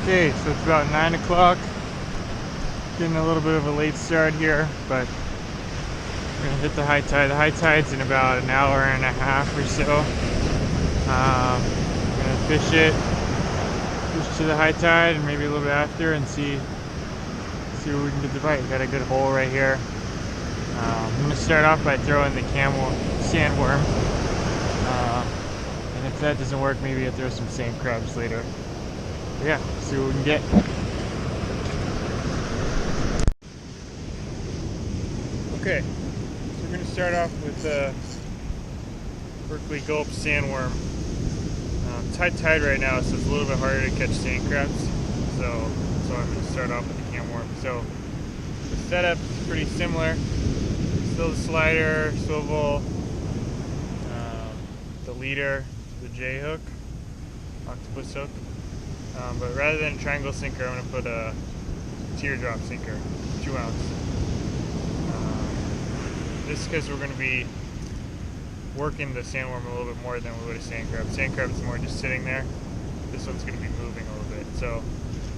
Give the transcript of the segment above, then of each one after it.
Okay, so it's about 9 o'clock. Getting a little bit of a late start here, but we're gonna hit the high tide. The high tide's in about an hour and a half or so. I'm gonna fish to the high tide and maybe a little bit after and see where we can get the bite. Got a good hole right here. I'm gonna start off by throwing the camel sandworm. And if that doesn't work, maybe I'll throw some sand crabs later. But yeah, see what we can get. Okay, so we're going to start off with the Berkeley Gulp Sandworm. It's high tide right now, so it's a little bit harder to catch sand crabs. So I'm going to start off with the camworm. So the setup is pretty similar. Still the slider, swivel, the leader, the J hook, octopus hook. But rather than a triangle sinker, I'm going to put a teardrop sinker, 2 ounce. This is because we're going to be working the sandworm a little bit more than we would a sand crab. Sand crab is more just sitting there. This one's going to be moving a little bit. So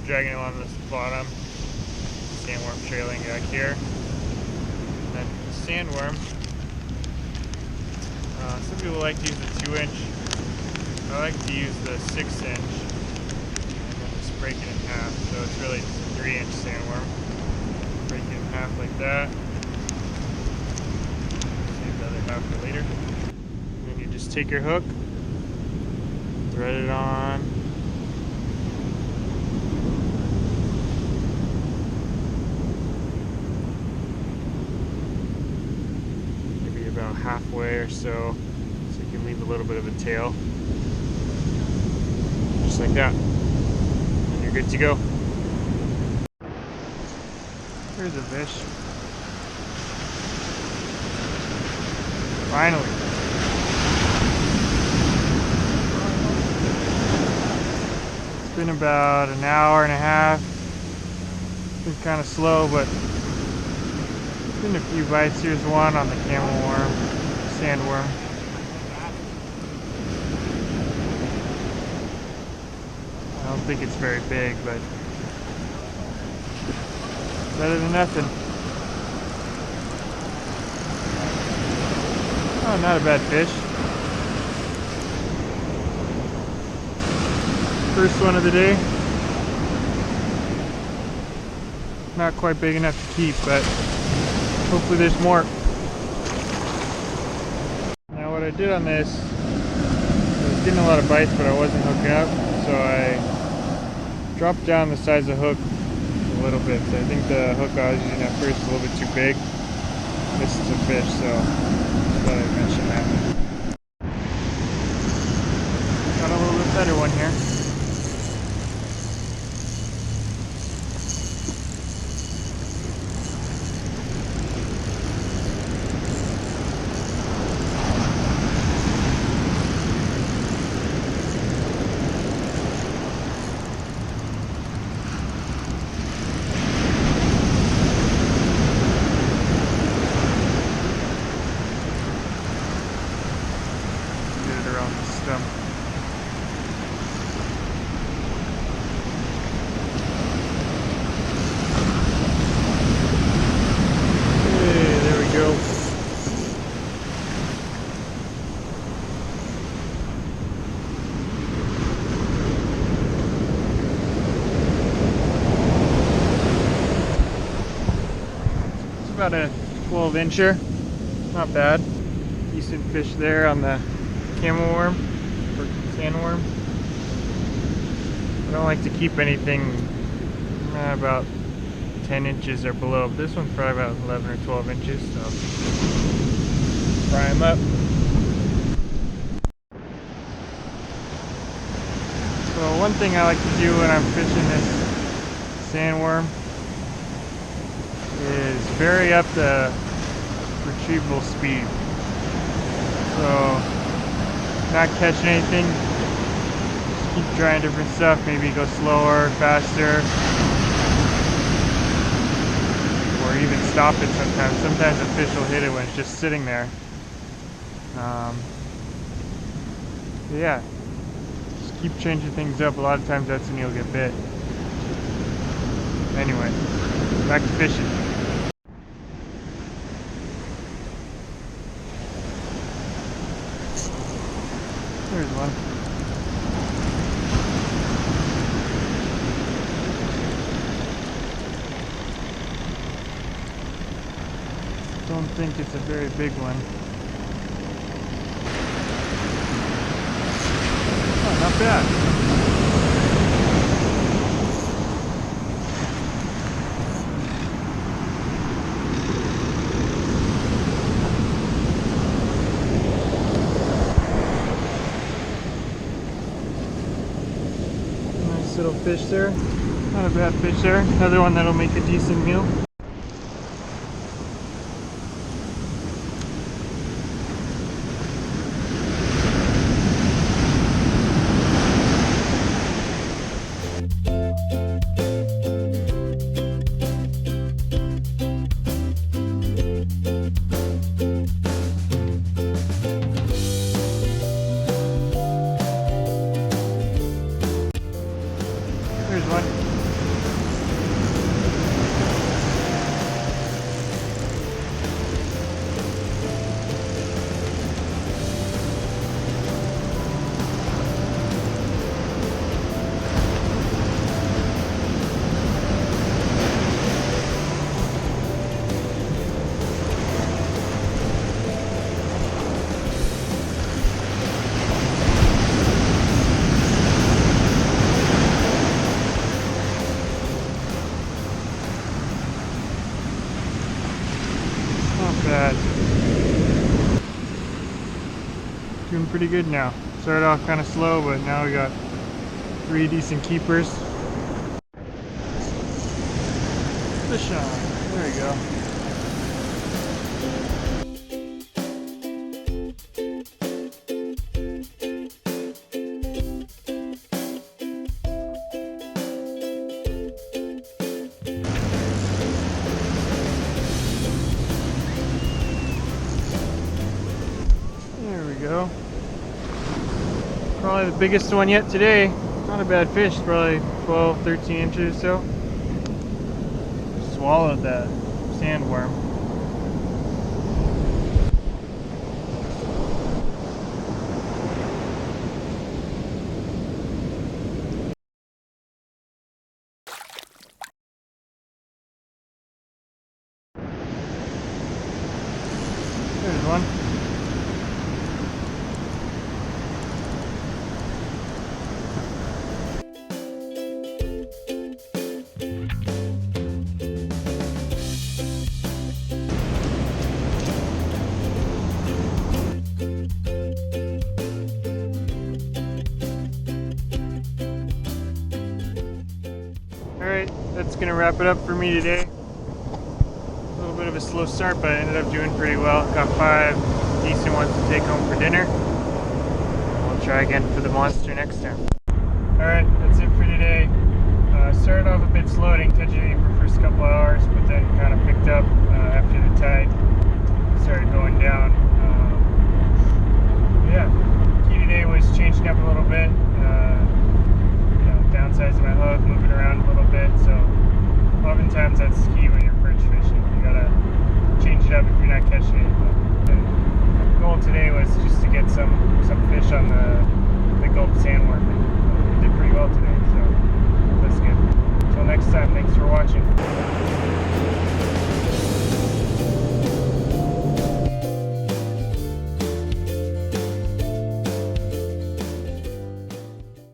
dragging along this bottom, sandworm trailing back here. And then the sandworm, some people like to use the 2-inch. I like to use the 6-inch and then just break it in half. So it's really just a 3-inch sandworm. Break it in half like that. Save the other half for later. And then you just take your hook, thread it on. Maybe about halfway or so you can leave a little bit of a tail. Just like that. And you're good to go. Here's a fish. Finally. It's been about an hour and a half. It's been kind of slow, but there's been a few bites. Here's one on the camel worm, sandworm. I don't think it's very big, but better than nothing. Oh, not a bad fish. First one of the day. Not quite big enough to keep, but hopefully there's more. Now what I did on this, I was getting a lot of bites, but I wasn't hooking up, so I dropped down the size of the hook a little bit. So I think the hook I was using at first was a little bit too big. This is a fish, so I thought I'd mention that. Got a little bit better one here. About a 12-incher, not bad. Decent fish there on the camel worm or sandworm. I don't like to keep anything about 10 inches or below, but this one's probably about 11 or 12 inches, so fry them up. So one thing I like to do when I'm fishing this sandworm is vary up the retrieval speed. So, not catching anything, just keep trying different stuff, maybe go slower, faster, or even stop it sometimes. Sometimes a fish will hit it when it's just sitting there. Yeah, just keep changing things up. A lot of times that's when you'll get bit. Anyway, back to fishing. There's one. Don't think it's a very big one. Oh, not bad. Nice little fish there. Not a bad fish there. Another one that'll make a decent meal. Here's one. Bad. Doing pretty good now. Started off kind of slow, but now we got 3 decent keepers. Fish on. There you go. Go. Probably the biggest one yet today. Not a bad fish, probably 12, 13 inches or so. Swallowed that sandworm. There's one. Alright, that's going to wrap it up for me today. A little bit of a slow start, but I ended up doing pretty well. Got 5 decent ones to take home for dinner. We'll try again for the monster next time. Alright, that's it for today. Started off a bit slow, I didn't catch anything for the first couple hours, but then kind of picked up after the tide started going down. Yeah, key today was changing up a little bit. Downsizing my hook, moving around a little bit, so oftentimes that's key when you're perch fishing. You gotta change it up if you're not catching anything. The goal today was just to get some fish on the Gulp Sandworm. We did pretty well today, so that's good. Until next time, thanks for watching.